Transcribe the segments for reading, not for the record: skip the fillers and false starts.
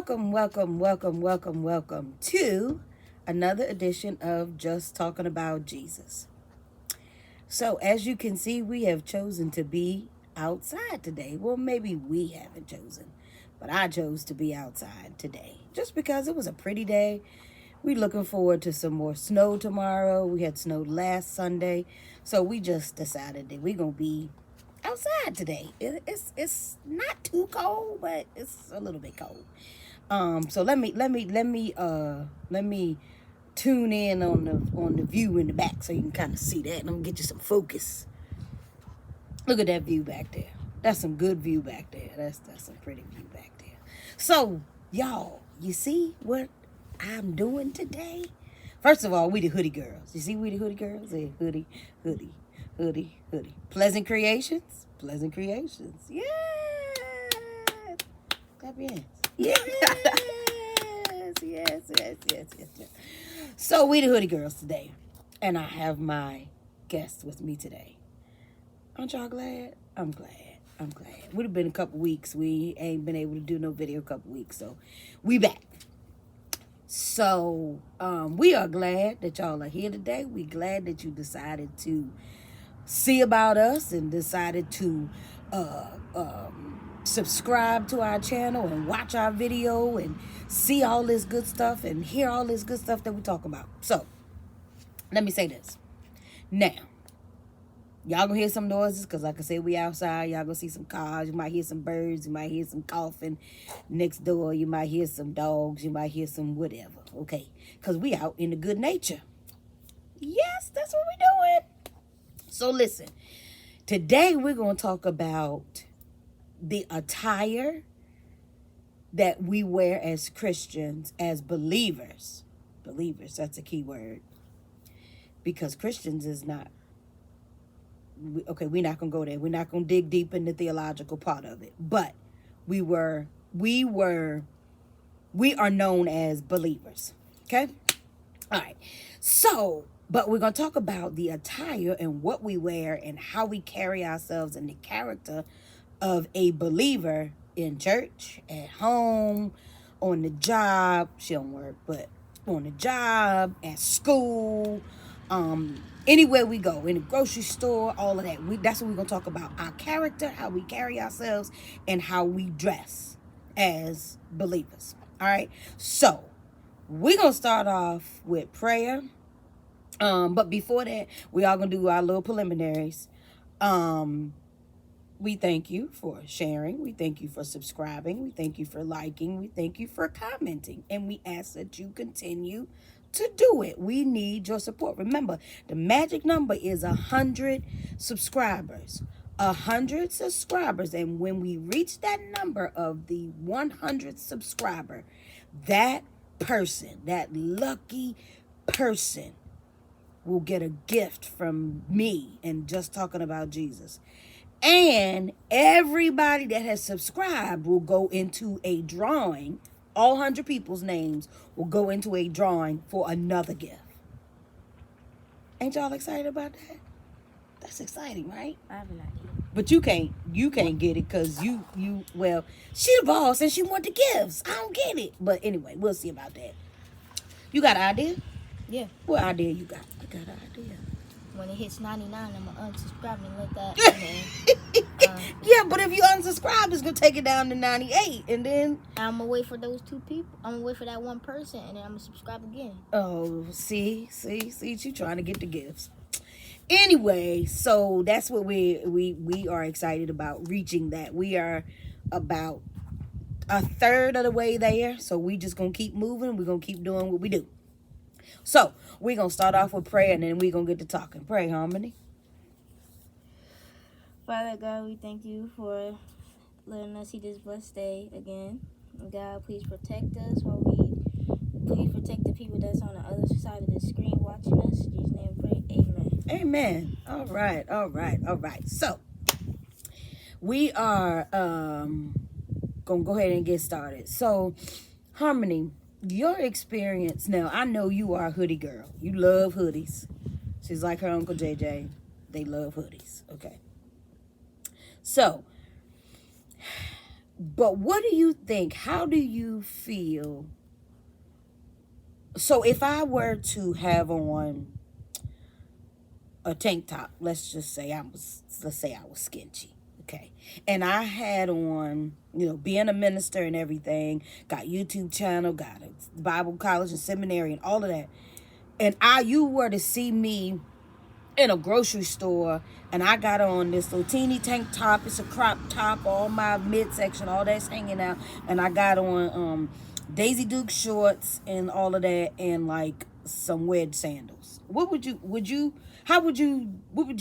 welcome to another edition of Just Talking About Jesus. So, as you can see, we have chosen to be outside today. Well, maybe we haven't chosen, but I chose to be outside today just because it was a pretty day. We're looking forward to some more snow tomorrow. We had snow last Sunday, so we just decided that we're going to be outside today. It's not too cold, but it's a little bit cold. So let me tune in on the view in the back so you can kind of see that, and I'm gonna get you some focus. Look at that view back there. That's some good view back there. That's some pretty view back there. So y'all, you see what I'm doing today? First of all, we the hoodie girls. You see we the hoodie girls? Hey, hoodie. Pleasant creations. Yeah. Clap your hands. Yes. So we the hoodie girls today. And I have my guest with me today. Aren't y'all glad? I'm glad. Would have been a couple weeks. We ain't been able to do no video a couple weeks. So we back. So we are glad that y'all are here today. We glad that you decided to see about us and decided to subscribe to our channel and watch our video and see all this good stuff and hear all this good stuff that we talk about. So let me say this. Now, y'all gonna hear some noises because like I said, we outside. Y'all gonna see some cars. You might hear some birds. You might hear some coughing next door. You might hear some dogs. You might hear some whatever. Okay, because we out in the good nature. Yes, that's what we doing. So listen, today we're going to talk about the attire that we wear as Christians, as believers. Believers, that's a key word. Because Christians is not, okay, we're not going to go there. We're not going to dig deep in the theological part of it. But we are known as believers. Okay? All right. So, but we're going to talk about the attire and what we wear and how we carry ourselves and the character of a believer in church, at home, on the job. She don't work, but on the job, at school, anywhere we go, in the grocery store, all of that. That's what we're going to talk about. Our character, how we carry ourselves, and how we dress as believers. All right? So, we're going to start off with prayer. But before that, we are going to do our little preliminaries. We thank you for sharing. We thank you for subscribing. We thank you for liking. We thank you for commenting. And we ask that you continue to do it. We need your support. Remember, the magic number is 100 subscribers. 100 subscribers. And when we reach that number of the 100 subscriber, that person, that lucky person, will get a gift from me and Just Talking About Jesus. And everybody that has subscribed will go into a drawing. All 100 people's names will go into a drawing for another gift. Ain't y'all excited about that? That's exciting, right? I have an idea. But you can't get it because well, she the boss and she want the gifts. I don't get it. But anyway, we'll see about that. You got an idea? Yeah. What idea you got? I got an idea. When it hits 99, I'm going to unsubscribe and let that, yeah, but if you unsubscribe, it's going to take it down to 98. And then I'm going to wait for those two people. I'm going to wait for that one person, and then I'm going to subscribe again. Oh, see, you trying to get the gifts. Anyway, so that's what we are excited about, reaching that. We are about a third of the way there. So we just going to keep moving. We're going to keep doing what we do. So, we're going to start off with prayer, and then we're going to get to talking. Pray, Harmony. Father God, we thank you for letting us see this blessed day again. God, please protect us please protect the people that's on the other side of the screen watching us. In Jesus' name we pray. Amen. Amen. All right. So, we are going to go ahead and get started. So, Harmony, your experience now, I know you are a hoodie girl. You love hoodies. She's like her Uncle JJ. They love hoodies. Okay. So, But what do you think? How do you feel? So if I were to have on a tank top, let's say I was skinty, okay, and I had on, being a minister and everything, got YouTube channel, got a Bible college and seminary and all of that, and you were to see me in a grocery store and I got on this little teeny tank top, it's a crop top, all my midsection, all that's hanging out, and I got on Daisy Duke shorts and all of that, and like some wedge sandals. What would you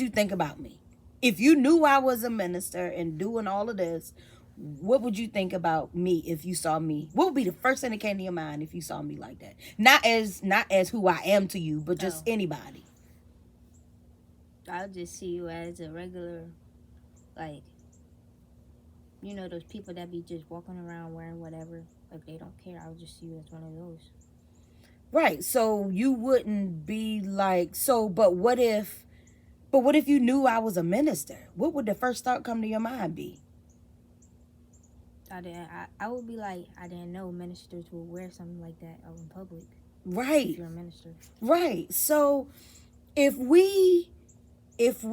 think about me? If you knew I was a minister and doing all of this, what would you think about me if you saw me? What would be the first thing that came to your mind if you saw me like that? Not as who I am to you, but just anybody. I'll just see you as a regular, like, those people that be just walking around wearing whatever. Like, they don't care. I'll just see you as one of those. Right. So you wouldn't be like, but what if you knew I was a minister? What would the first thought come to your mind be? I would be like, I didn't know ministers would wear something like that out in public. Right. If you're a minister. Right. So if we there's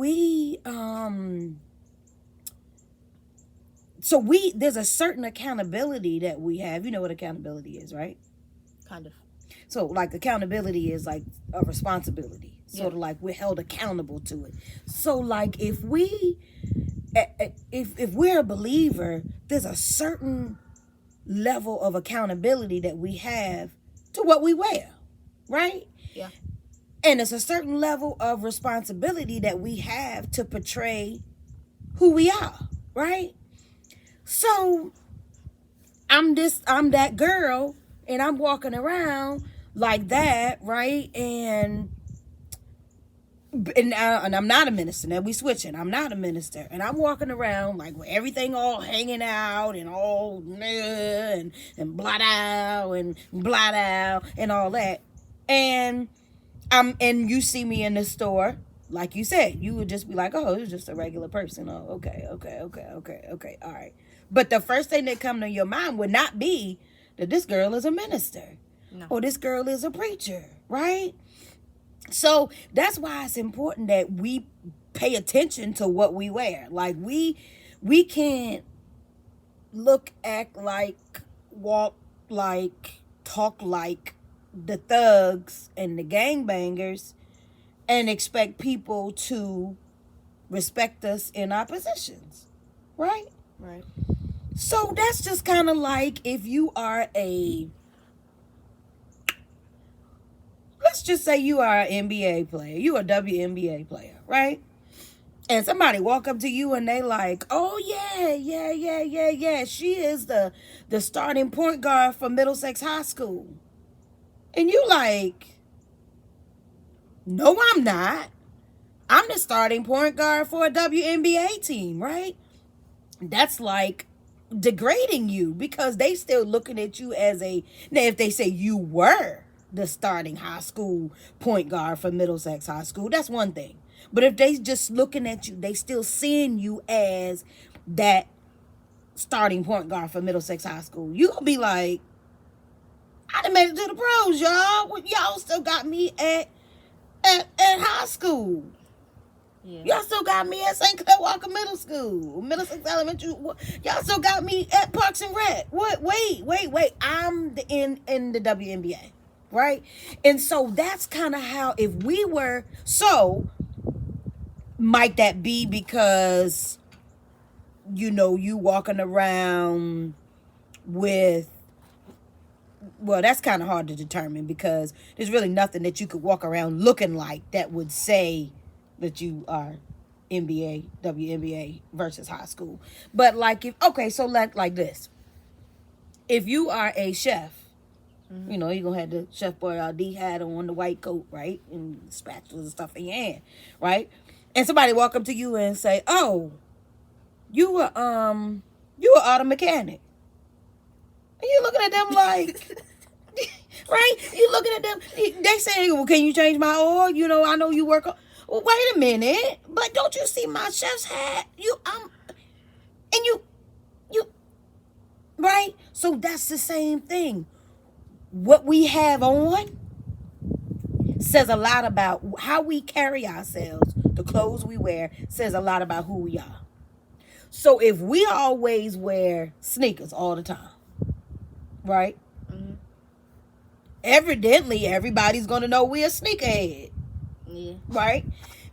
a certain accountability that we have. You know what accountability is, right? Kind of. So like accountability is like a responsibility. Sort of like we're held accountable to it. So like if we're a believer, there's a certain level of accountability that we have to what we wear, right? Yeah. And it's a certain level of responsibility that we have to portray who we are, right? So I'm that girl and I'm walking around like that, right? And I'm not a minister. Now we switching. I'm not a minister. And I'm walking around like with everything all hanging out and all and blot out and all that. And you see me in the store, like you said, you would just be like, oh, it's just a regular person. Oh, okay, all right. But the first thing that come to your mind would not be that this girl is a minister. No. Or this girl is a preacher, right? So that's why it's important that we pay attention to what we wear. Like we can't look, act like, walk like, talk like the thugs and the gangbangers and expect people to respect us in our positions, right? Right. So that's just kind of like if you are let's just say you are an NBA player, you a WNBA player, right? And somebody walk up to you and they like, oh yeah, she is the starting point guard for Middlesex High School. And you like, no, I'm not. I'm the starting point guard for a WNBA team, right? That's like degrading you because they still looking at you as now if they say you were the starting high school point guard for Middlesex High School, that's one thing. But if they just looking at you, they still seeing you as that starting point guard for Middlesex High School, you gonna be like, I done made it to the pros, y'all. Y'all still got me at high school. Yeah. Y'all still got me at St. Clair Walker Middle School, Middlesex Elementary. Y'all still got me at Parks and Rec. What? Wait. I'm in the WNBA, right? And so that's kind of how, if we were, so might that be because, you walking around with, well, that's kind of hard to determine because there's really nothing that you could walk around looking like that would say that you are NBA, WNBA versus high school. But so like this. If you are a chef, mm-hmm. You're going to have the Chef Boyardee hat on, the white coat, right? And spatulas and stuff in your hand, right? And somebody walk up to you and say, oh, you a auto mechanic. And you looking at them like, right? You looking at them. They say, well, can you change my oil? I know you work on. Well, wait a minute. But don't you see my chef's hat? Right? So that's the same thing. What we have on says a lot about how we carry ourselves. The clothes we wear says a lot about who we are. So if we always wear sneakers all the time, right? Mm-hmm. Evidently, everybody's going to know we're a sneakerhead. Yeah. Right?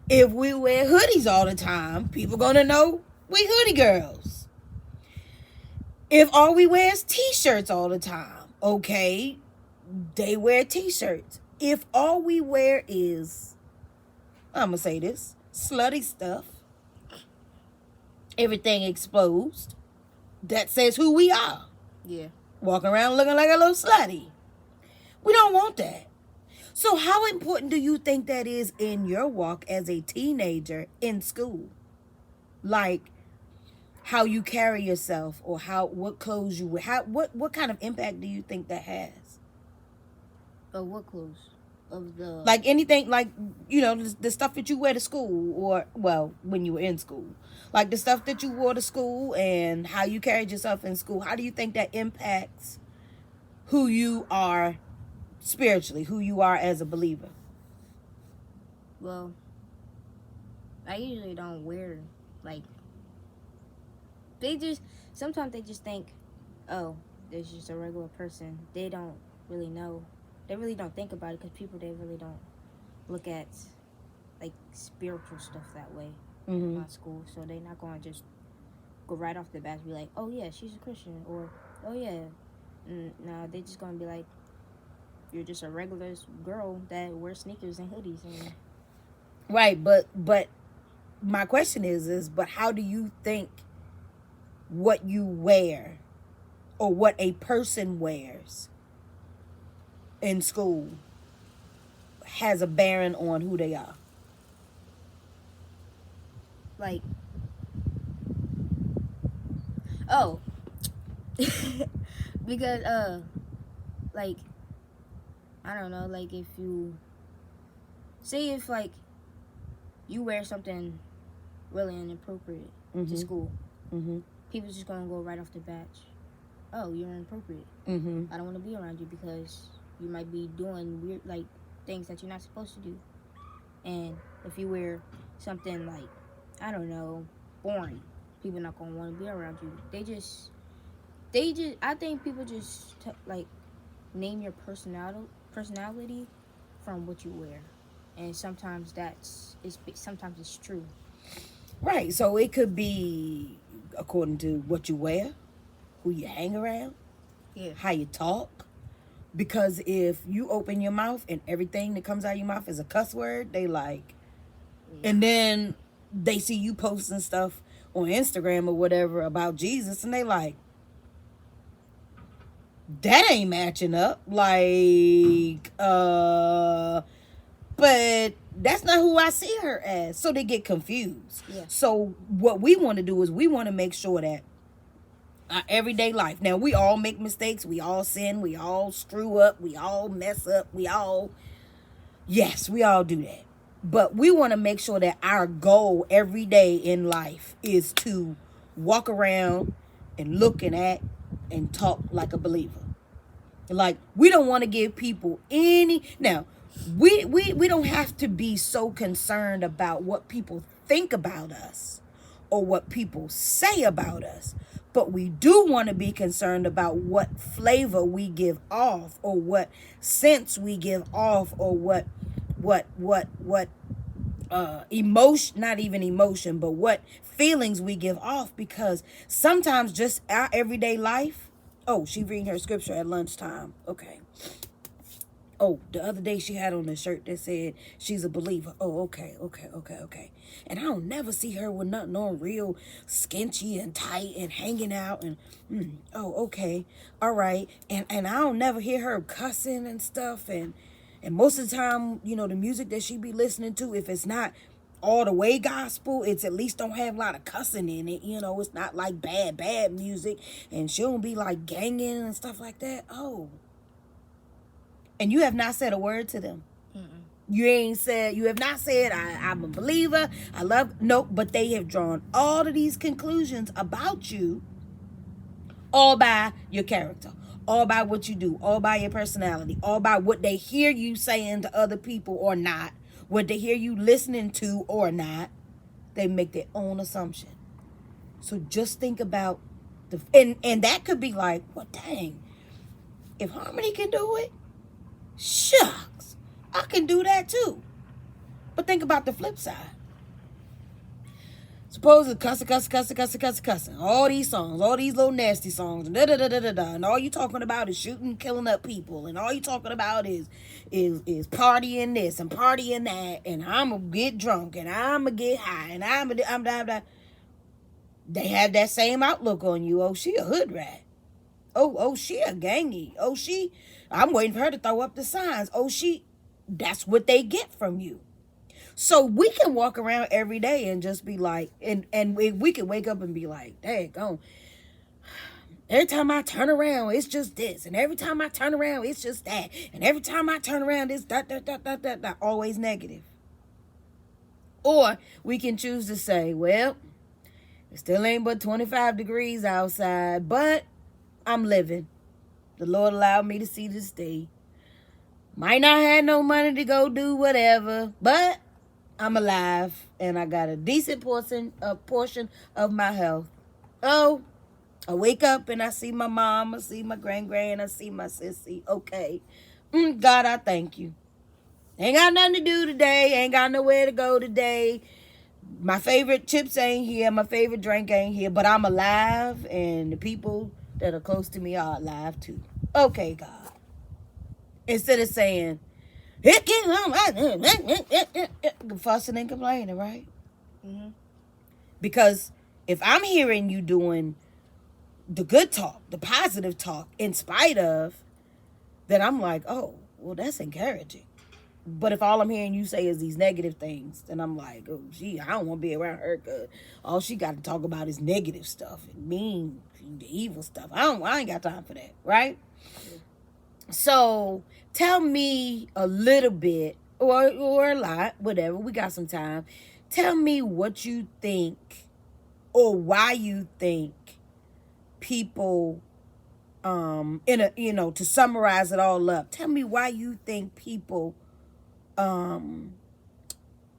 If we wear hoodies all the time, people going to know we hoodie girls. If all we wear is t-shirts all the time, okay, they wear t-shirts. If all we wear is, I'm going to say this, slutty stuff, everything exposed, that says who we are. Yeah. Walking around looking like a little slutty. We don't want that. So how important do you think that is in your walk as a teenager in school? Like how you carry yourself, or what clothes you wear. What kind of impact do you think that has? But what clothes? Of the Like anything, like, you know, the stuff that you wear to school, or, well, when you were in school. Like the stuff that you wore to school and how you carried yourself in school. How do you think that impacts who you are spiritually, who you are as a believer? Well, I usually don't wear, like, sometimes they just think, oh, there's just a regular person. They don't really know. They really don't think about it, because they really don't look at, like, spiritual stuff that way in my school. So they're not going to just go right off the bat and be like, oh, yeah, she's a Christian, or, oh, yeah. No, they're just going to be like, you're just a regular girl that wears sneakers and hoodies. And Right, but my question is, but how do you think what you wear, or what a person wears in school, has a bearing on who they are? like, oh, because, like, I don't know, like, if you, say if, like, you wear something really inappropriate to school, people's just gonna go right off the bat, oh, you're inappropriate. I don't want to be around you because you might be doing weird, like, things that you're not supposed to do. And if you wear something, like, I don't know, boring, people not gonna want to be around you. I think people just like name your personality from what you wear, and sometimes sometimes it's true. Right, so it could be according to what you wear, who you hang around, how you talk. Because if you open your mouth and everything that comes out of your mouth is a cuss word, they like, and then they see you posting stuff on Instagram or whatever about Jesus, and they like, that ain't matching up. Like, but that's not who I see her as. So they get confused. Yeah. So what we want to do is we want to make sure that our everyday life. Now, we all make mistakes. We all sin. We all screw up. We all mess up. Yes, we all do that. But we want to make sure that our goal every day in life is to walk around and look and act and talk like a believer. Like, we don't want to give people any... Now, we don't have to be so concerned about what people think about us or what people say about us. But we do want to be concerned about what flavor we give off, or what sense we give off, or what emotion, not even emotion, but what feelings we give off. Because sometimes just our everyday life... Oh, she reading her scripture at lunchtime. Okay. Oh, the other day she had on a shirt that said she's a believer. Oh, okay. And I don't never see her with nothing on real skinchy and tight and hanging out and oh, okay. All right. And I don't never hear her cussing and stuff, and most of the time, you know, the music that she be listening to, if it's not all the way gospel, it's at least don't have a lot of cussing in it. You know, it's not like bad music, and she don't be like ganging and stuff like that. Oh. And you have not said a word to them. You have not said, I'm a believer, I love, nope, but they have drawn all of these conclusions about you All by your character, all by what you do, all by your personality, all by what they hear you saying to other people or not, what they hear you listening to or not. They make their own assumption. So just think about and that could be like, well, dang, if Harmony can do it, shucks, I can do that too. But think about the flip side. Suppose it's cussing. All these songs, all these little nasty songs, and all you talking about is shooting, killing up people, and all you talking about is partying this and partying that, and I'ma get drunk and I'ma get high and I'm. They have that same outlook on you. Oh, she a hood rat. Oh, she a gangy. Oh, I'm waiting for her to throw up the signs. Oh, that's what they get from you. So we can walk around every day and just be like, and we can wake up and be like, daggone, every time I turn around, it's just this. And every time I turn around, it's just that. And every time I turn around, it's that. Always negative. Or we can choose to say, well, it still ain't but 25 degrees outside, but I'm living. The Lord allowed me to see this day. Might not have no money to go do whatever, but I'm alive and I got a decent portion of my health. Oh, I wake up and I see my mom, I see my grand, I see my sissy. Okay. God, I thank you. Ain't got nothing to do today. Ain't got nowhere to go today. My favorite chips ain't here. My favorite drink ain't here. But I'm alive and the people that are close to me are alive too. Okay, God. Instead of saying, fussing and complaining, right? Mm-hmm. Because if I'm hearing you doing the good talk, the positive talk, in spite of, then I'm like, oh, well, that's encouraging. But if all I'm hearing you say is these negative things, then I'm like, oh, gee, I don't want to be around her because all she got to talk about is negative stuff and mean, the evil stuff. I ain't got time for that, right? Yeah. So tell me a little bit or a lot, whatever. We got some time. Tell me what you think or why you think people, to summarize it all up. Tell me why you think people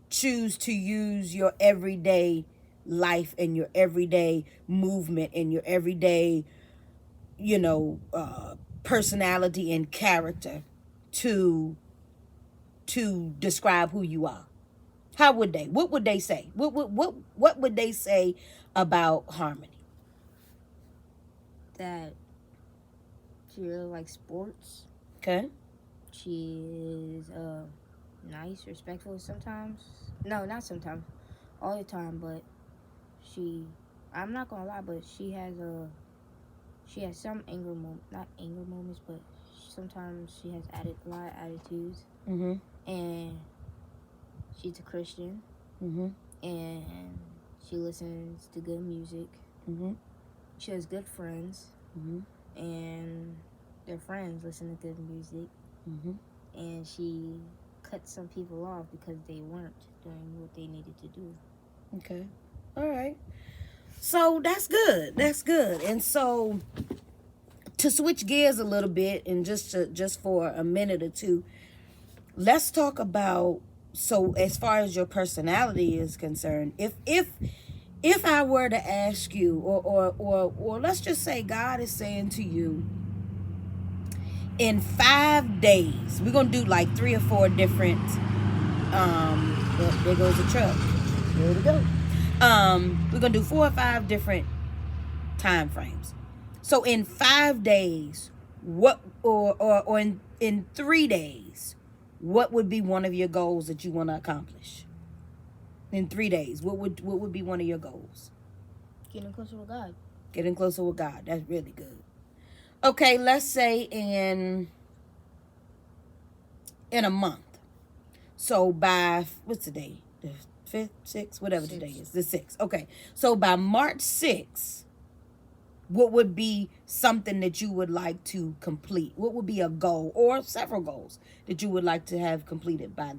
choose to use your everyday life and your everyday movement and your everyday, personality and character to describe who you are. How would they? What would they say? What would they say about Harmony? That she really likes sports. Okay. She is nice, respectful sometimes. No, not sometimes. All the time, but I'm not gonna lie, but she has some not anger moments, but sometimes she has a lot of attitudes. Mm-hmm. And she's a Christian. Mm-hmm. And she listens to good music. Mm-hmm. She has good friends. Mm-hmm. And their friends listen to good music. Mm-hmm. And she cut some people off because they weren't doing what they needed to do. Okay. All right. So that's good. That's good. And so to switch gears a little bit and just for a minute or two, let's talk about, so as far as your personality is concerned, if I were to ask you or let's just say God is saying to you, in 5 days, we're going to do like 3 or 4 different, there goes the truck. There we go. We're going to do 4 or 5 different time frames. So in 5 days, or in 3 days, what would be one of your goals that you want to accomplish? In 3 days, what would be one of your goals? Getting closer with God. Getting closer with God. That's really good. Okay, let's say in a month. So by, what's the day? The 5th, 6th, whatever today is. The 6th. Okay. So by March 6th, what would be something that you would like to complete? What would be a goal or several goals that you would like to have completed by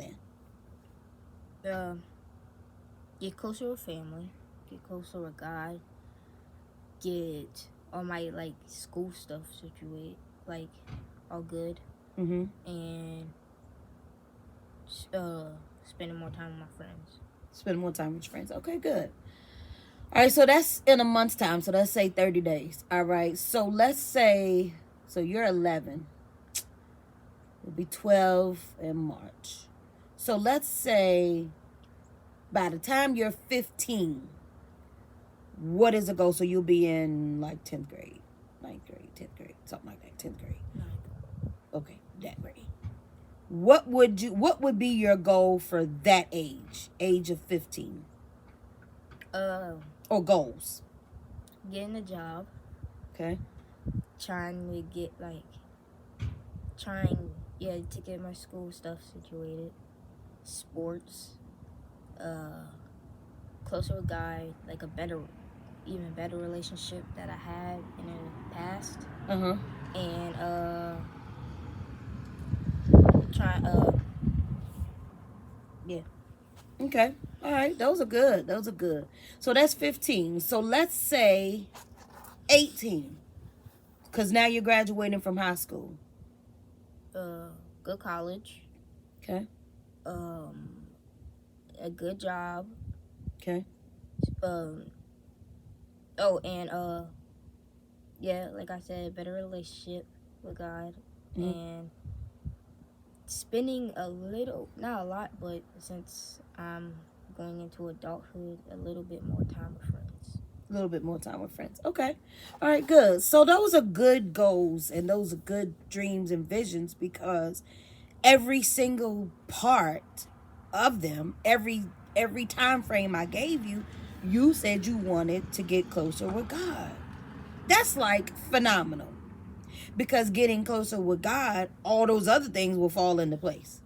then? Get closer with family. Get closer with God. Get all my like school stuff situated, like all good, Mm-hmm. and spending more time with my friends. Spend more time with your friends. Okay, good. All right, so that's in a month's time. So let's say 30 days. All right. So let's say, so you're 11. It'll be 12 in March. So let's say by the time you're 15, what is the goal? So you'll be in like 10th grade, 9th grade, 10th grade, something like that. 10th grade. Okay, that grade. What would be your goal for that age of 15? Or goals? Getting a job. Okay. Trying to get my school stuff situated. Sports. Closer with God, like even better relationship that I had in the past. Uh-huh. And yeah. Okay. All right. Those are good. So that's 15. So let's say 18. Because now you're graduating from high school. Good college. Okay. A good job. Okay. Yeah, like I said, better relationship with God. Mm-hmm. And spending a little, not a lot, but since I'm going into adulthood, a little bit more time with friends. A little bit more time with friends. Okay. All right, good. So those are good goals and those are good dreams and visions, because every single part of them, every time frame I gave you, you said you wanted to get closer with God. That's like phenomenal. Because getting closer with God, all those other things will fall into place.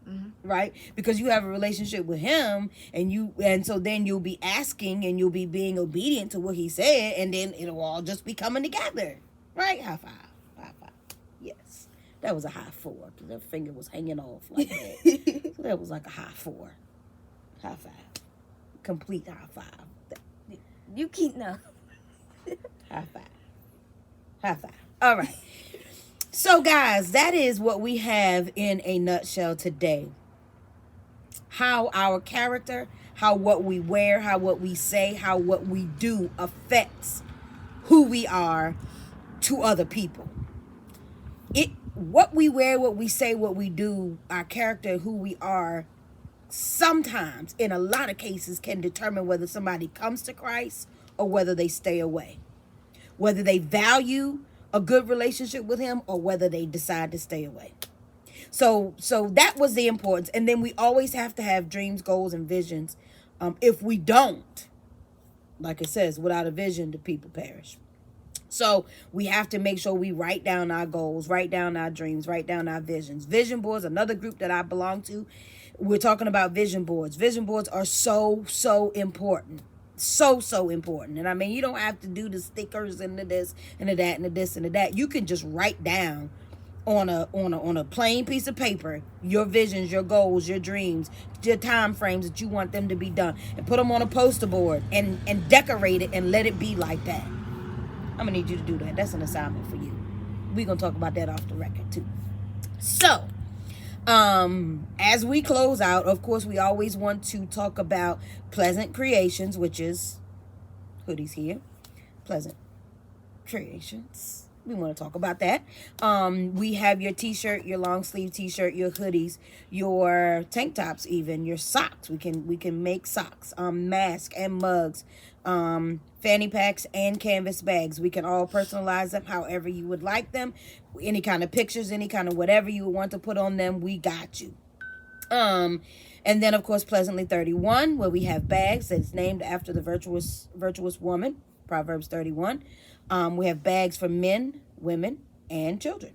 Mm-hmm. Right? Because you have a relationship with him, and so then you'll be asking and you'll be being obedient to what he said, and then it'll all just be coming together. Right? High five. High five. Yes. That was a high 4, because their finger was hanging off like that. So that was like a high 4. High 5. Complete high 5. You keep now. High 5. High 5. All right. So, guys, that is what we have in a nutshell today. How our character, how what we wear, how what we say, how what we do affects who we are to other people. What we wear, what we say, what we do, our character, who we are, sometimes, in a lot of cases, can determine whether somebody comes to Christ or whether they stay away. Whether they value a good relationship with him or whether they decide to stay away. So that was the importance. And then we always have to have dreams, goals, and visions. If we don't, like it says, without a vision, the people perish. So we have to make sure we write down our goals, write down our dreams, write down our visions. Vision boards, another group that I belong to, we're talking about vision boards. Vision boards are so important. So important. And I mean, you don't have to do the stickers and the this and the that and the this and the that. You can just write down on a plain piece of paper your visions, your goals, your dreams, your time frames that you want them to be done, and put them on a poster board and decorate it and let it be like that. I'm gonna need you to do that. That's an assignment for you. We're gonna talk about that off the record too. So as we close out, of course, we always want to talk about Pleasant Creations, which is hoodies here. Pleasant Creations. We want to talk about that. We have your t-shirt, your long sleeve t-shirt, your hoodies, your tank tops, even your socks. We can make socks, masks and mugs, fanny packs and canvas bags. We can all personalize them however you would like them. Any kind of pictures, any kind of whatever you want to put on them, we got you. And then of course Pleasantly 31, where we have bags that's named after the virtuous woman, Proverbs 31. We have bags for men, women, and children.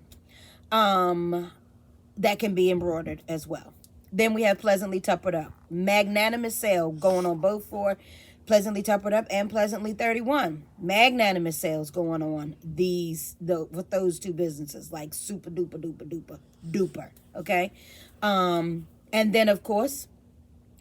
That can be embroidered as well. Then we have Pleasantly Tuppered Up. Magnanimous sale going on both for Pleasantly Tuppered Up and Pleasantly 31. Magnanimous sales going on with those two businesses, like super duper. Okay. And then of course,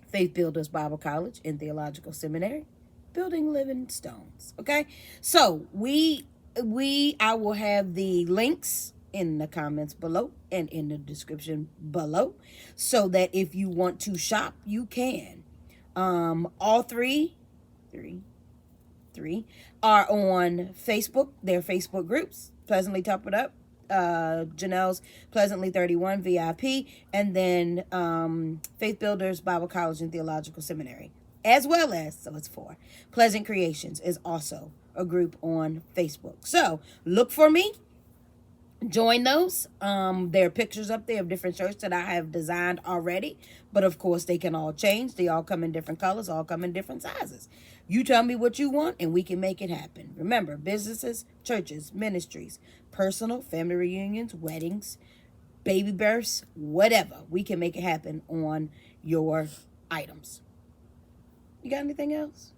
Faith Builders Bible College and Theological Seminary, building living stones. Okay. So we I will have the links in the comments below and in the description below, so that if you want to shop, you can. All three are on Facebook. They're Facebook groups. Pleasantly Top It Up, Janelle's Pleasantly 31 VIP, and then Faith Builders Bible College and Theological Seminary, as well as, so it's 4. Pleasant Creations is also a group on Facebook. So look for me. Join those. There are pictures up there of different shirts that I have designed already, but of course they can all change. They all come in different colors, all come in different sizes. You tell me what you want and we can make it happen. Remember, businesses, churches, ministries, personal, family reunions, weddings, baby births, whatever, we can make it happen on your items. You got anything else?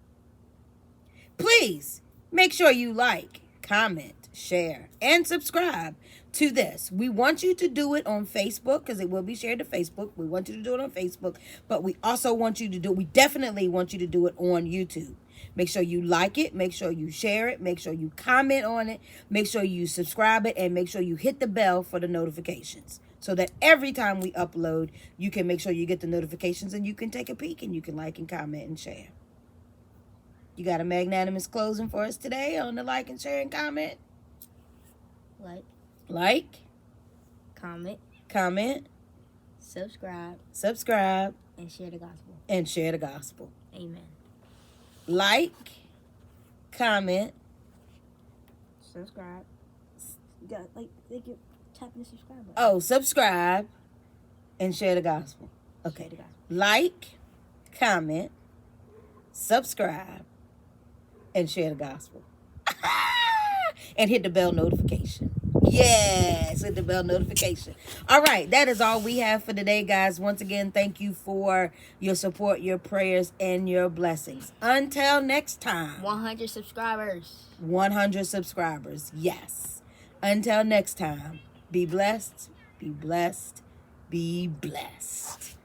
Please make sure you like, comment, share, and subscribe to this. We want you to do it on Facebook because it will be shared to Facebook. We want you to do it on Facebook, but we also want you to do, we definitely want you to do it on YouTube. Make sure you like it, make sure you share it, make sure you comment on it, make sure you subscribe it, and make sure you hit the bell for the notifications, so that every time we upload, you can make sure you get the notifications and you can take a peek and you can like and comment and share. You got a magnanimous closing for us today on the like and share and comment? Like, comment, subscribe, and share the gospel. Amen. Like, comment, Subscribe. You got you're tapping the subscribe button. Oh, subscribe and share the gospel. Okay. Share the gospel. Like, comment, subscribe, and share the gospel. And hit the bell notification. Yes, hit the bell notification. All right, that is all we have for today, guys. Once again, thank you for your support, your prayers, and your blessings. Until next time. 100 subscribers. 100 subscribers, yes. Until next time, be blessed, be blessed, be blessed.